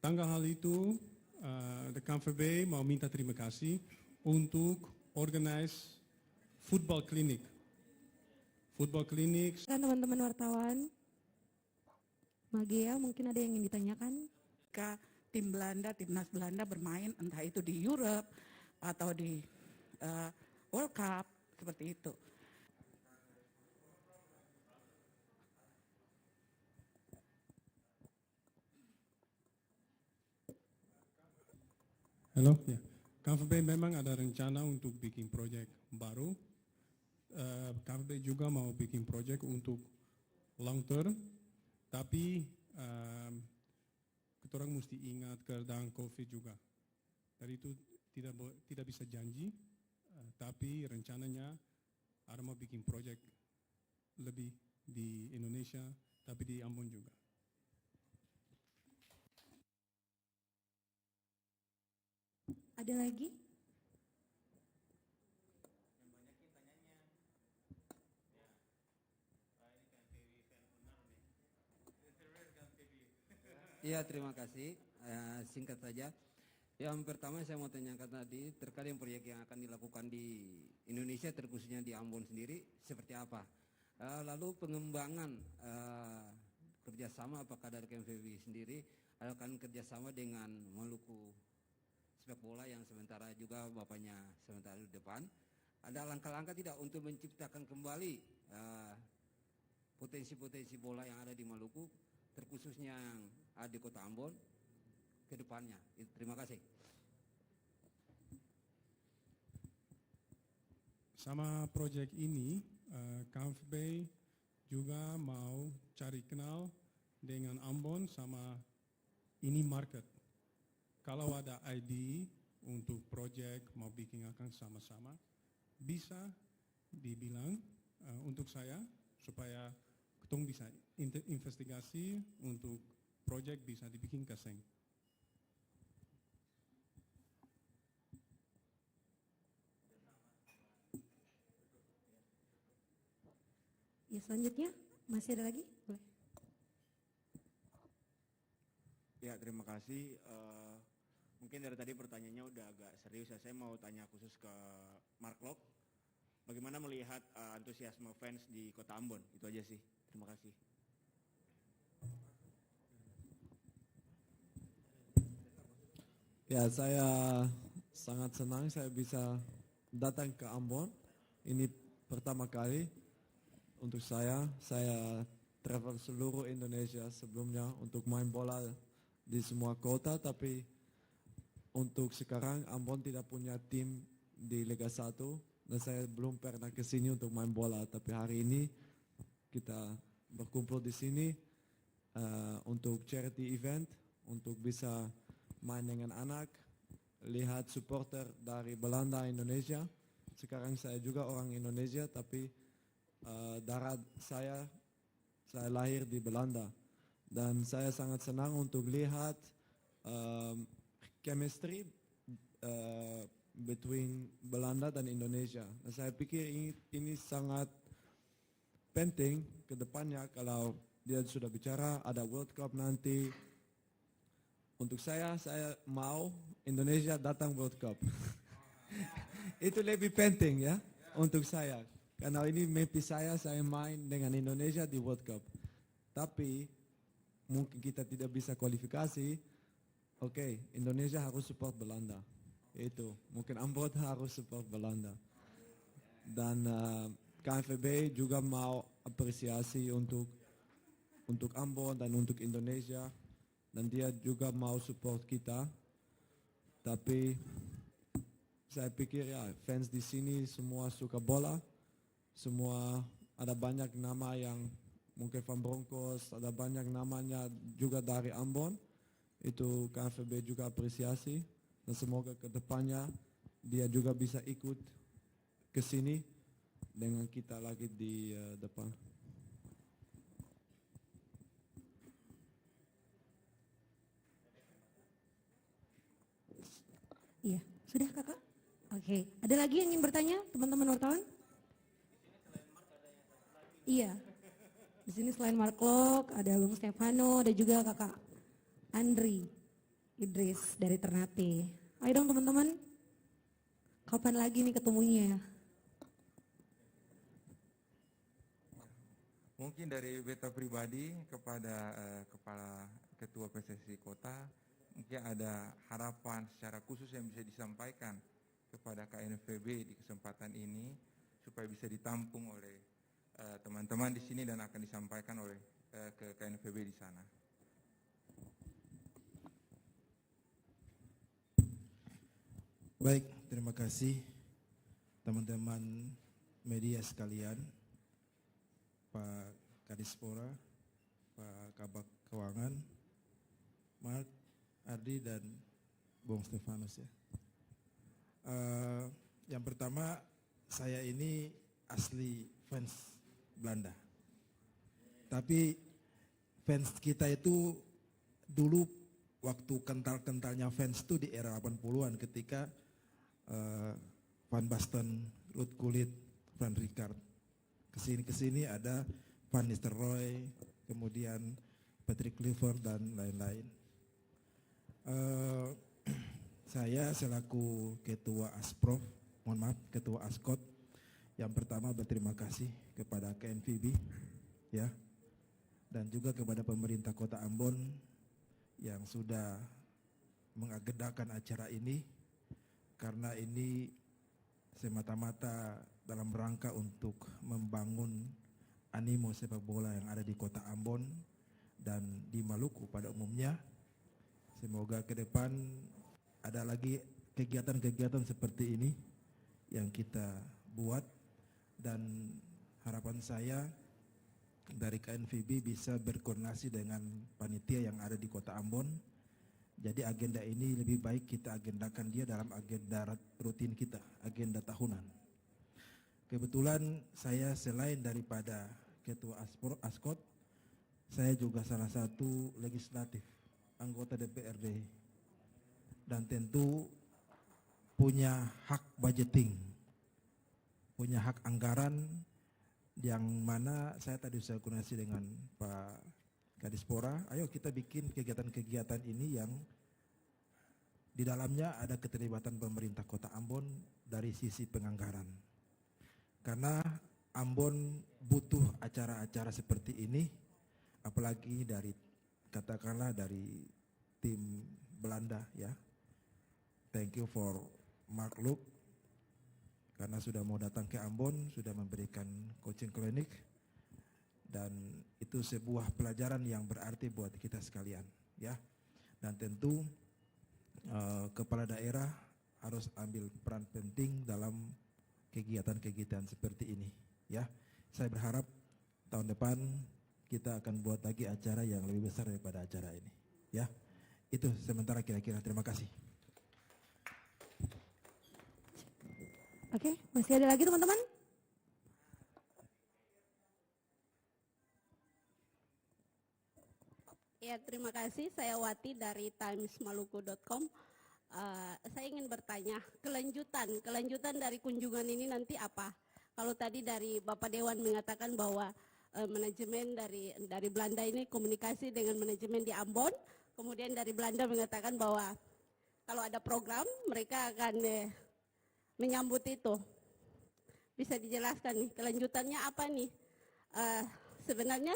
Tanggal hal itu, the KNVB mau minta terima kasih untuk organize football clinic. Football clinic. Kan teman-teman wartawan, Magea mungkin ada yang ingin ditanyakan? Tim Belanda, timnas Belanda bermain entah itu di Europe atau di World Cup seperti itu. Halo, ya. KNVB memang ada rencana untuk bikin proyek baru. KNVB juga mau bikin proyek untuk long term, tapi kita orang mesti ingat keadaan COVID juga. Dari itu tidak bisa janji, tapi rencananya ada mau bikin proyek lebih di Indonesia, tapi di Ambon juga. Ada lagi? Iya, terima kasih. Singkat saja. Yang pertama saya mau tanyakan tadi terkait dengan proyek yang akan dilakukan di Indonesia, terkhususnya di Ambon sendiri, seperti apa? Lalu pengembangan kerjasama apakah dari KNVB sendiri akan kerjasama dengan Maluku sepak bola yang sementara juga bapaknya sementara di depan. Ada langkah-langkah tidak untuk menciptakan kembali potensi-potensi bola yang ada di Maluku, terkhususnya yang ada di Kota Ambon ke depannya? Terima kasih. Sama proyek ini, KNVB juga mau cari kenal dengan Ambon sama ini market. Kalau ada ID untuk proyek mau bikin akan sama-sama, bisa dibilang untuk saya supaya ketong bisa investigasi untuk proyek bisa dibikin keseng. Ya, selanjutnya masih ada lagi? Boleh. Ya, terima kasih. Mungkin dari tadi pertanyaannya udah agak serius ya. Saya mau tanya khusus ke Mark Lok. Bagaimana melihat antusiasme fans di Kota Ambon? Itu aja sih. Terima kasih. Ya, saya sangat senang saya bisa datang ke Ambon. Ini pertama kali untuk saya. Saya travel seluruh Indonesia sebelumnya untuk main bola di semua kota, tapi untuk sekarang Ambon tidak punya tim di Liga 1 dan saya belum pernah ke sini untuk main bola. Tapi hari ini kita berkumpul di sini untuk charity event, untuk bisa main dengan anak, lihat supporter dari Belanda, Indonesia. Sekarang saya juga orang Indonesia, tapi darah saya lahir di Belanda. Dan saya sangat senang untuk lihat chemistry between Belanda dan Indonesia. Dan saya pikir ini sangat penting ke depannya kalau dia sudah bicara ada World Cup nanti. Untuk saya mau Indonesia datang World Cup. Itu lebih penting ya untuk saya. Karena ini mimpi saya main dengan Indonesia di World Cup. Tapi mungkin kita tidak bisa kualifikasi. Oke, Indonesia harus support Belanda. Itu mungkin Ambon harus support Belanda. Dan KNVB juga mau apresiasi untuk Ambon dan untuk Indonesia. Dan dia juga mau support kita. Tapi saya pikir ya fans di sini semua suka bola. Semua ada banyak nama yang mungkin Van Bronckhorst, ada banyak namanya juga dari Ambon. Itu KNVB juga apresiasi. Dan semoga ke depannya dia juga bisa ikut ke sini dengan kita lagi di depan. Iya, sudah kakak? Oke, ada lagi yang ingin bertanya teman-teman wartawan? Iya. Di sini selain Mark Lok, ada Bung Stefano, ada juga kakak Andri Idris dari Ternate. Ayo dong teman-teman, kapan lagi nih ketemunya ya? Mungkin dari beta pribadi kepada Kepala Ketua PSSI Kota, mungkin ada harapan secara khusus yang bisa disampaikan kepada KNFB di kesempatan ini supaya bisa ditampung oleh teman-teman di sini dan akan disampaikan oleh ke KNFB di sana. Baik, terima kasih teman-teman media sekalian, Pak Kadispora, Pak Kabak Keuangan, Mark, Ardi, dan Bung Stefanus ya. Yang pertama, saya ini asli fans Belanda. Tapi fans kita itu dulu waktu kental-kentalnya fans itu di era 80-an ketika Van Basten, Ruud Gullit, Van Rijkaard. Kesini ada Van Nistelrooy, kemudian Patrick Kluivert dan lain-lain. Saya selaku Ketua Asprof, mohon maaf, Ketua Askot, yang pertama berterima kasih kepada KNVB, ya, dan juga kepada pemerintah Kota Ambon yang sudah mengagendakan acara ini, karena ini semata-mata dalam rangka untuk membangun animo sepak bola yang ada di Kota Ambon dan di Maluku pada umumnya. Semoga ke depan ada lagi kegiatan-kegiatan seperti ini yang kita buat, dan harapan saya dari KNVB bisa berkoordinasi dengan panitia yang ada di Kota Ambon. Jadi agenda ini lebih baik kita agendakan dia dalam agenda rutin kita, agenda tahunan. Kebetulan saya selain daripada Ketua Askot, saya juga salah satu legislatif, anggota DPRD, dan tentu punya hak budgeting, punya hak anggaran, yang mana saya tadi saya koordinasi dengan Pak Kadispora, ayo kita bikin kegiatan-kegiatan ini yang di dalamnya ada keterlibatan pemerintah Kota Ambon dari sisi penganggaran. Karena Ambon butuh acara-acara seperti ini, apalagi dari katakanlah dari tim Belanda ya. Thank you for Mark Lok karena sudah mau datang ke Ambon, sudah memberikan coaching klinik, dan itu sebuah pelajaran yang berarti buat kita sekalian ya. Dan tentu kepala daerah harus ambil peran penting dalam kegiatan-kegiatan seperti ini ya. Saya berharap tahun depan kita akan buat lagi acara yang lebih besar daripada acara ini ya. Itu sementara kira-kira, terima kasih. Oke, masih ada lagi teman-teman? Ya, terima kasih. Saya Wati dari timesmaluku.com. Saya ingin bertanya, kelanjutan dari kunjungan ini nanti apa? Kalau tadi dari Bapak Dewan mengatakan bahwa manajemen dari Belanda ini komunikasi dengan manajemen di Ambon, kemudian dari Belanda mengatakan bahwa kalau ada program mereka akan menyambut itu. Bisa dijelaskan nih kelanjutannya apa nih? Sebenarnya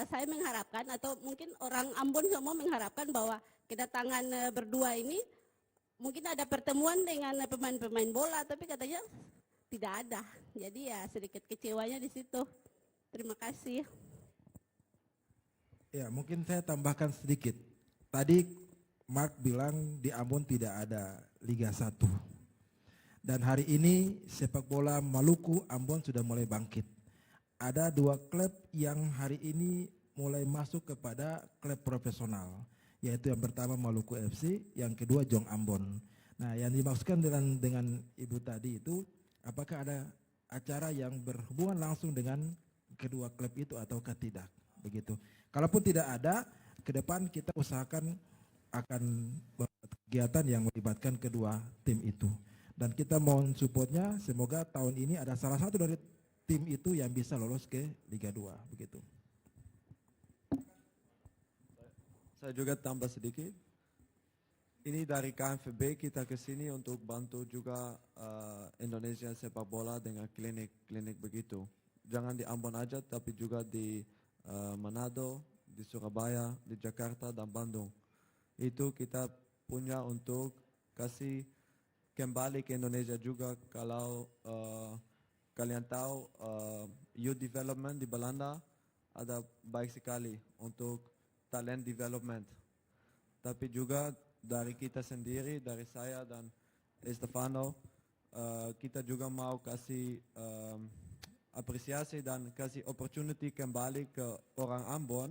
saya mengharapkan, atau mungkin orang Ambon semua mengharapkan bahwa kedatangan berdua ini mungkin ada pertemuan dengan pemain-pemain bola, tapi katanya tidak ada. Jadi ya sedikit kecewanya di situ. Terima kasih. Ya, mungkin saya tambahkan sedikit. Tadi Mark bilang di Ambon tidak ada Liga 1. Dan hari ini sepak bola Maluku Ambon sudah mulai bangkit. Ada 2 klub yang hari ini mulai masuk kepada klub profesional, yaitu yang pertama Maluku FC, yang kedua Jong Ambon. Nah, yang dimaksudkan dengan Ibu tadi itu, apakah ada acara yang berhubungan langsung dengan kedua klub itu ataukah tidak, begitu. Kalaupun tidak ada, ke depan kita usahakan akan buat kegiatan yang melibatkan kedua tim itu. Dan kita mohon supportnya, semoga tahun ini ada salah satu dari tim itu yang bisa lolos ke Liga 2 begitu. Saya juga tambah sedikit. Ini dari KNVB kita ke sini untuk bantu juga Indonesia sepak bola dengan klinik-klinik begitu. Jangan di Ambon aja tapi juga di Manado, di Surabaya, di Jakarta dan Bandung. Itu kita punya untuk kasih kembali ke Indonesia juga. Kalau kalian tahu youth development di Belanda ada baik sekali untuk talent development. Tapi juga dari kita sendiri, dari saya dan Estefano, kita juga mau kasih apresiasi dan kasih opportunity kembali ke orang Ambon.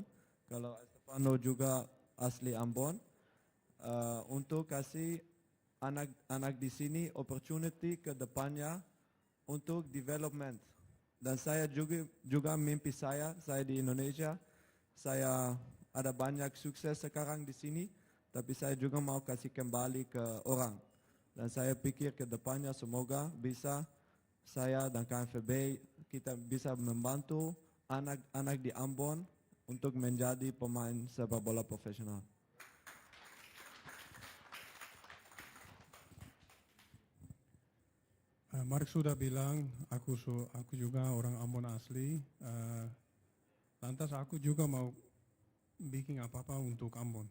Kalau Estefano juga asli Ambon, untuk kasih anak-anak di sini opportunity ke depannya untuk development. Dan saya juga mimpi saya di Indonesia, saya ada banyak sukses sekarang di sini, tapi saya juga mau kasih kembali ke orang. Dan saya pikir ke depannya semoga bisa saya dan KNVB kita bisa membantu anak-anak di Ambon untuk menjadi pemain sepak bola profesional. Mark sudah bilang aku juga orang Ambon asli. Lantas aku juga mau bikin apa-apa untuk Ambon.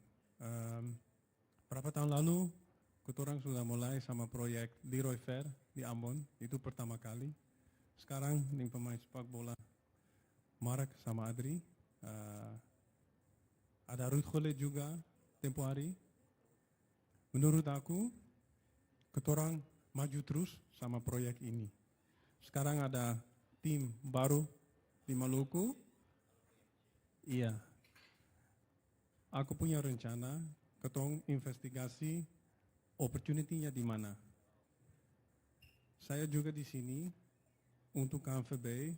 Berapa tahun lalu, kita sudah mulai sama proyek Leroy Fair di Ambon. Itu pertama kali. Sekarang dengan pemain sepak bola Mark sama Adri. Ada Ruth Khole juga tempo hari. Menurut aku, kita maju terus sama proyek ini. Sekarang ada tim baru di Maluku. Iya. Aku punya rencana, ketong investigasi opportunity-nya di mana. Saya juga di sini untuk KNVB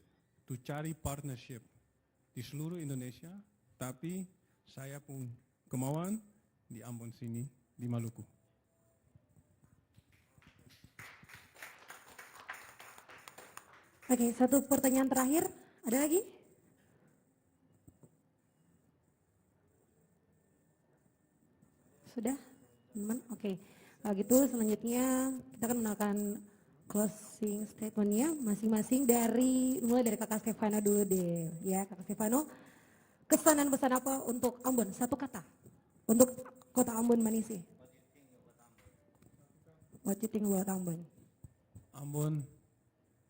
to cari partnership di seluruh Indonesia, tapi saya pun kemauan di Ambon sini, di Maluku. Oke, satu pertanyaan terakhir. Ada lagi? Sudah? Teman? Oke. Kalau gitu selanjutnya kita akan mengenalkan closing statement-nya masing-masing mulai dari Kakak Stefano dulu deh. Ya, Kakak Stefano, kesan dan pesan apa untuk Ambon? Satu kata. Untuk kota Ambon Manisi. What you think about Ambon? Ambon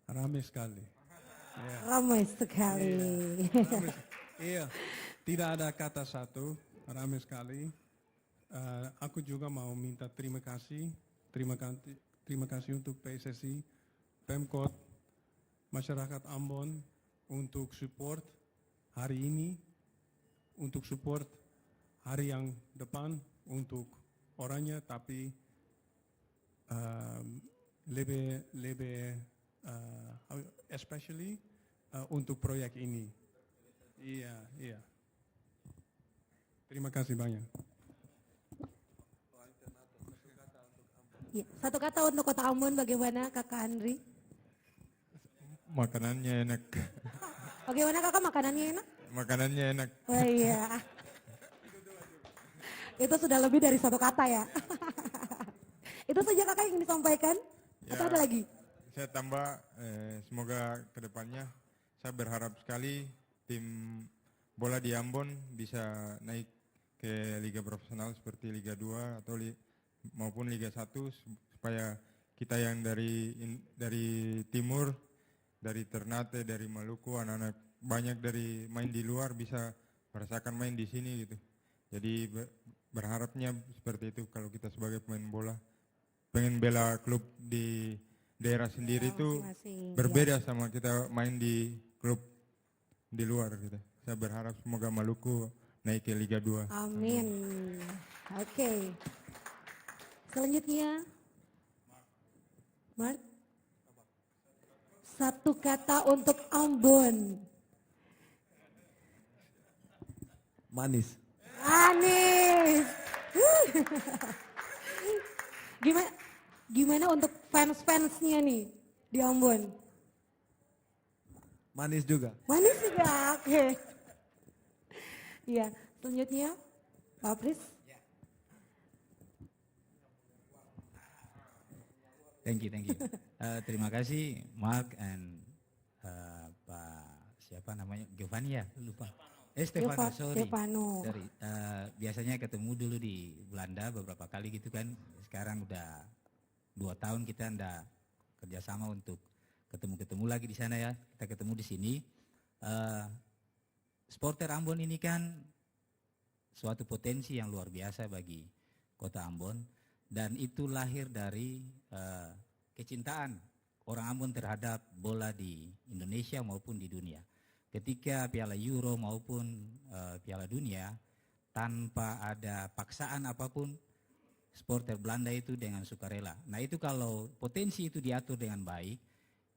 ramai sekali. Ya. Ramai sekali. Iya, tidak ada kata satu, ramai sekali. Aku juga mau minta terima kasih untuk PSSI, Pemkot, masyarakat Ambon untuk support hari ini, untuk support hari yang depan untuk orangnya, tapi lebih especially untuk proyek ini. Iya. Terima kasih banyak. Ya, satu kata untuk kota Ambon bagaimana Kakak Andri? Makanannya enak. Bagaimana Kakak makanannya enak? Makanannya enak. Oh iya. Itu sudah lebih dari satu kata ya. Itu saja Kakak yang disampaikan? Atau ada lagi? Saya tambah, semoga kedepannya saya berharap sekali tim bola di Ambon bisa naik ke liga profesional seperti Liga 2 atau maupun Liga 1 supaya kita yang dari timur, dari Ternate, dari Maluku, anak-anak banyak dari main di luar bisa merasakan main di sini gitu. Jadi berharapnya seperti itu kalau kita sebagai pemain bola pengen bela klub di daerah sendiri itu berbeda sama kita main di klub di luar gitu. Saya berharap semoga Maluku naik ke Liga 2. Amin. Oke. Selanjutnya, Mark. Satu kata untuk Ambon. Manis. Manis. Gimana untuk fans-fansnya nih di Ambon? Manis juga. Manis juga, oke. Iya, selanjutnya Pak Pris. Thank you. Terima kasih Mark and Pak siapa namanya Giovanni ya lupa. Stefano, sorry. Stefano. Dari biasanya ketemu dulu di Belanda beberapa kali gitu kan. Sekarang udah 2 tahun kita ndak kerjasama untuk ketemu lagi di sana ya. Kita ketemu di sini. Supporter Ambon ini kan suatu potensi yang luar biasa bagi kota Ambon. Dan itu lahir dari kecintaan orang Ambon terhadap bola di Indonesia maupun di dunia. Ketika Piala Euro maupun Piala Dunia, tanpa ada paksaan apapun, supporter Belanda itu dengan sukarela. Nah itu kalau potensi itu diatur dengan baik,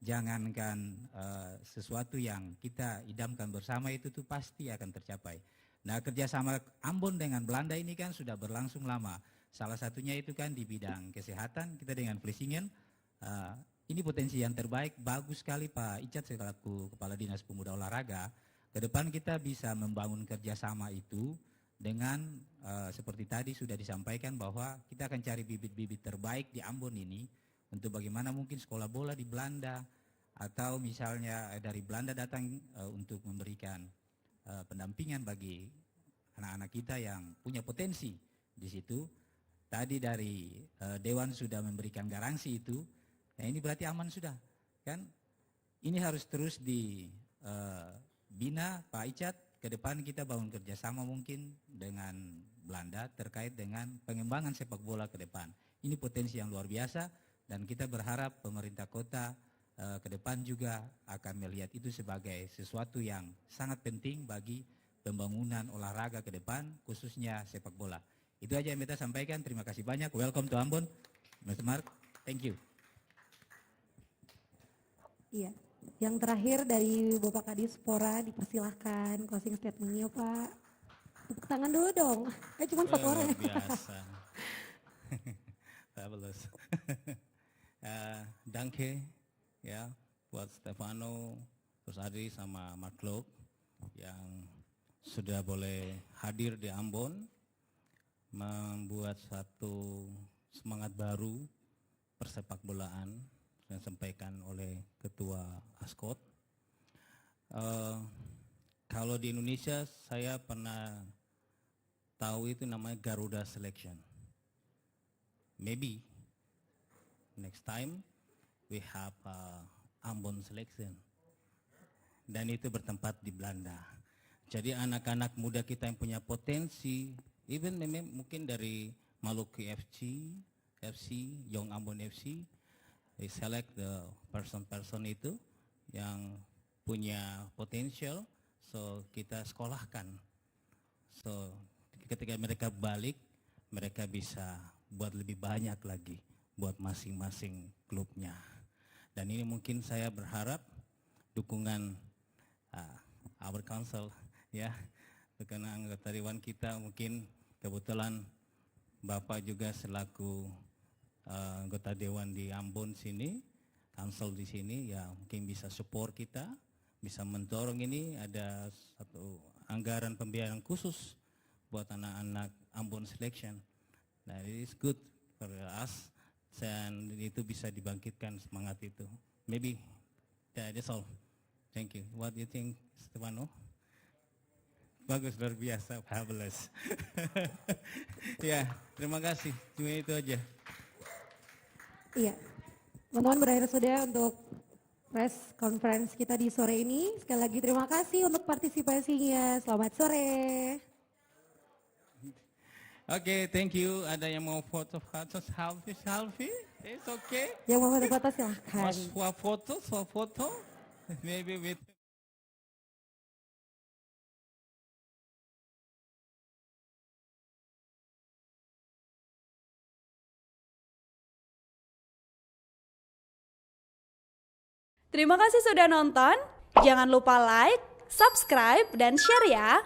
jangankan sesuatu yang kita idamkan bersama itu tuh pasti akan tercapai. Nah kerjasama Ambon dengan Belanda ini kan sudah berlangsung lama. Salah satunya itu kan di bidang kesehatan kita dengan Vlissingen. Ini potensi yang terbaik, bagus sekali Pak Icat selaku Kepala Dinas Pemuda Olahraga. Ke depan kita bisa membangun kerjasama itu dengan seperti tadi sudah disampaikan bahwa kita akan cari bibit-bibit terbaik di Ambon ini untuk bagaimana mungkin sekolah bola di Belanda atau misalnya dari Belanda datang untuk memberikan pendampingan bagi anak-anak kita yang punya potensi di situ. Tadi dari Dewan sudah memberikan garansi itu, nah ini berarti aman sudah, kan? Ini harus terus dibina Pak Icat, ke depan kita bangun kerjasama mungkin dengan Belanda terkait dengan pengembangan sepak bola ke depan. Ini potensi yang luar biasa dan kita berharap pemerintah kota ke depan juga akan melihat itu sebagai sesuatu yang sangat penting bagi pembangunan olahraga ke depan, khususnya sepak bola. Itu aja yang kita sampaikan. Terima kasih banyak. Welcome to Ambon, Mr. Mark. Thank you. Iya, yang terakhir dari Bapak Kadispora dipersilahkan closing statementnya Pak. Tepuk tangan dulu dong. Cuma 4 orang. Biasa. Fabulous. Danke ya buat Stefano, terus Adri sama Mark Lok yang sudah boleh hadir di Ambon, membuat satu semangat baru persepak bolaan yang disampaikan oleh Ketua Askot. Kalau di Indonesia saya pernah tahu itu namanya Garuda Selection. Maybe next time we have Ambon Selection. Dan itu bertempat di Belanda. Jadi anak-anak muda kita yang punya potensi, even mungkin dari Maluku FC, Young Ambon FC, they select the person itu yang punya potensial, so kita sekolahkan. So ketika mereka balik, mereka bisa buat lebih banyak lagi buat masing-masing klubnya. Dan ini mungkin saya berharap dukungan our council ya, karena anggota dewan kita mungkin kebetulan Bapak juga selaku anggota dewan di Ambon sini, council di sini ya mungkin bisa support kita, bisa mendorong ini ada satu anggaran pembiayaan khusus buat anak-anak Ambon Selection. Nah, it is good for us dan itu bisa dibangkitkan semangat itu. Maybe that's all. Thank you. What do you think, Stefano? Bagus, luar biasa, fabulous. Ya, terima kasih. Cuma itu aja. Iya, teman-teman berakhir sudah untuk press conference kita di sore ini. Sekali lagi terima kasih untuk partisipasinya. Selamat sore. Oke, thank you. Ada yang mau foto-foto selfie? It's okay. Yang mau foto-foto silahkan. Mas foto? Maybe with Terima kasih sudah nonton. Jangan lupa like, subscribe, dan share ya.